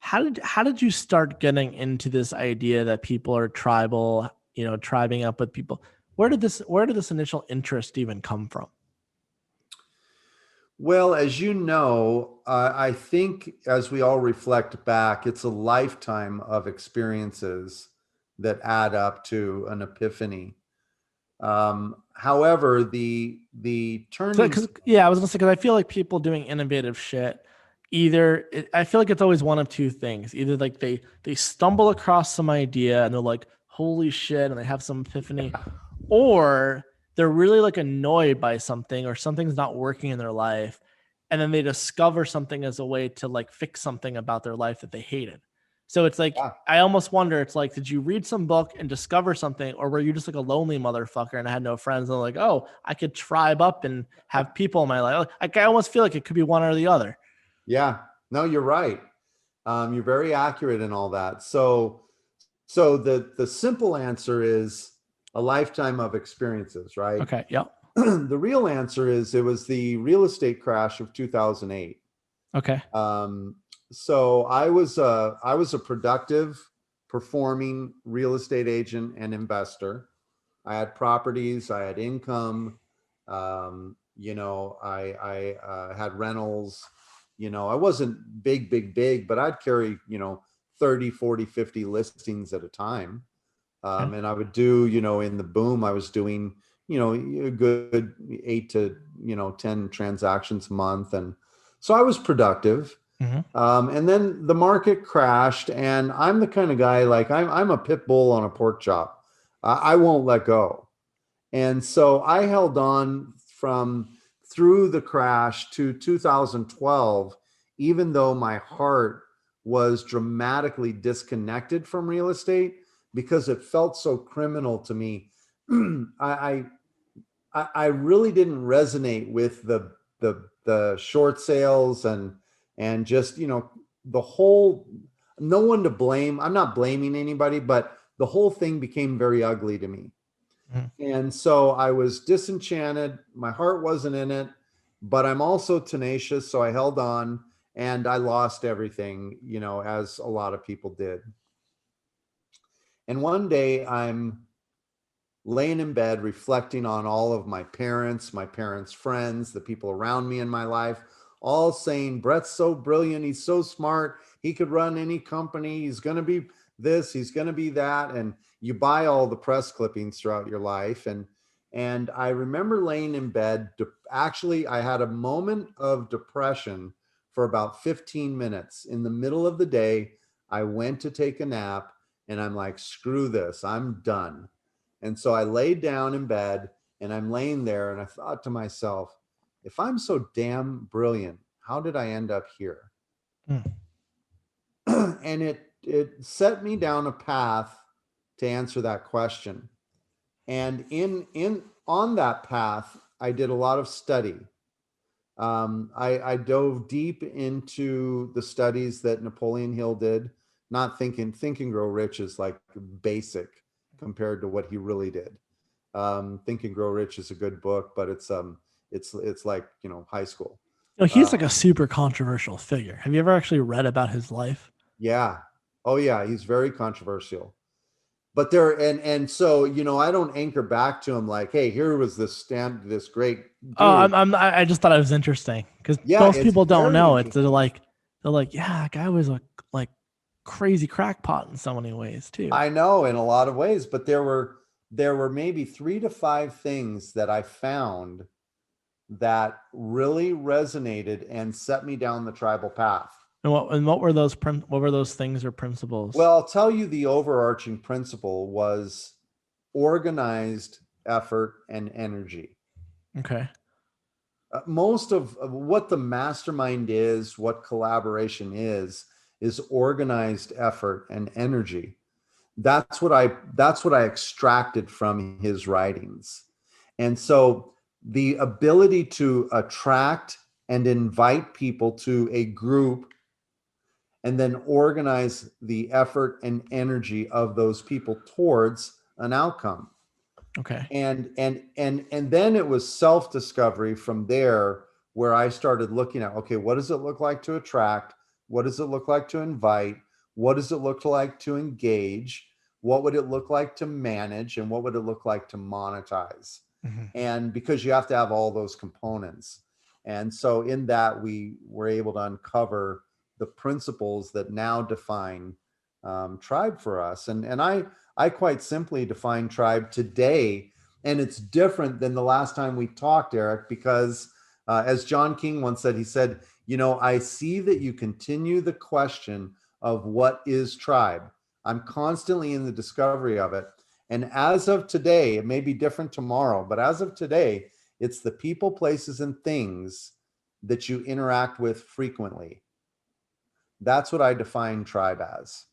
how did you start getting into this idea that people are tribal, tribing up with people? Where did this initial interest even come from? Well, as you know, I think as we all reflect back, it's a lifetime of experiences that add up to an epiphany. However, the So, turning, because yeah, I was gonna say, because I feel like people doing innovative shit, I feel like it's always one of two things. Either like they stumble across some idea and they're like, holy shit, and they have some epiphany, or they're really like annoyed by something or something's not working in their life, and then they discover something as a way to like fix something about their life that they hated. So it's like yeah, I almost wonder, it's like, did you read some book and discover something, or were you just like a lonely motherfucker and I had no friends and like, oh, I could tribe up and have people in my life? Like, I almost feel like it could be one or the other. yeah, no, you're right. You're very accurate in all that. So the simple answer is a lifetime of experiences, right? Okay, yep. The real answer is it was the real estate crash of 2008. Okay. Um, so I was a productive, performing real estate agent and investor. I had properties, I had income. I had rentals. I wasn't big, but I'd carry 30, 40, 50 listings at a time. Okay. And I would do, in the boom, I was doing, a good 8 to 10 transactions a month. And so I was productive. Hmm. And then the market crashed, and I'm the kind of guy, like I'm a pit bull on a pork chop. I won't let go. And so I held on from through the crash to 2012, even though my heart was dramatically disconnected from real estate because it felt so criminal to me. I, I really didn't resonate with the short sales and just the whole, no one to blame. I'm not blaming anybody, but the whole thing became very ugly to me. Hmm. And so I was disenchanted. My heart wasn't in it, but I'm also tenacious. So I held on and I lost everything, as a lot of people did. And one day I'm laying in bed reflecting on all of my parents' friends, the people around me in my life, all saying, Brett's so brilliant. He's so smart. He could run any company. He's going to be this, he's going to be that. And you buy all the press clippings throughout your life. And I remember laying in bed. Actually, I had a moment of depression for about 15 minutes in the middle of the day. I went to take a nap and I'm like, screw this, I'm done. And so I laid down in bed and I'm laying there and I thought to myself, if I'm so damn brilliant, how did I end up here? Hmm. And it set me down a path to answer that question. And in on that path, I did a lot of study. I dove deep into the studies that Napoleon Hill did. Not thinking Think and Grow Rich is like basic compared to what he really did. Think and Grow Rich is a good book, but it's like high school. He's like a super controversial figure. Have you ever actually read about his life? Yeah, oh yeah, he's very controversial. But there and so I don't anchor back to him like, hey, here was this great Oh, dude. I just thought it was interesting because Yeah, most it's people don't very know it. interesting. They're like, yeah, that guy was a like crazy crackpot in so many ways too. I know in a lot of ways, but there were maybe 3 to 5 things that I found that really resonated and set me down the tribal path. What were those things or principles? Well, I'll tell you the overarching principle was organized effort and energy. Okay. Most of what the mastermind is, what collaboration is organized effort and energy. That's what I extracted from his writings. And so the ability to attract and invite people to a group and then organize the effort and energy of those people towards an outcome. Okay. And then it was self-discovery from there, where I started looking at, okay, what does it look like to attract? What does it look like to invite? What does it look like to engage? What would it look like to manage? And what would it look like to monetize? Mhm. And because you have to have all those components. And so in that, we were able to uncover the principles that now define tribe for us. And I quite simply define tribe today. And it's different than the last time we talked, Eric, because as John King once said, he said, I see that you continue the question of what is tribe. I'm constantly in the discovery of it. And as of today, it may be different tomorrow, but as of today, it's the people, places, and things that you interact with frequently. That's what I define tribe as.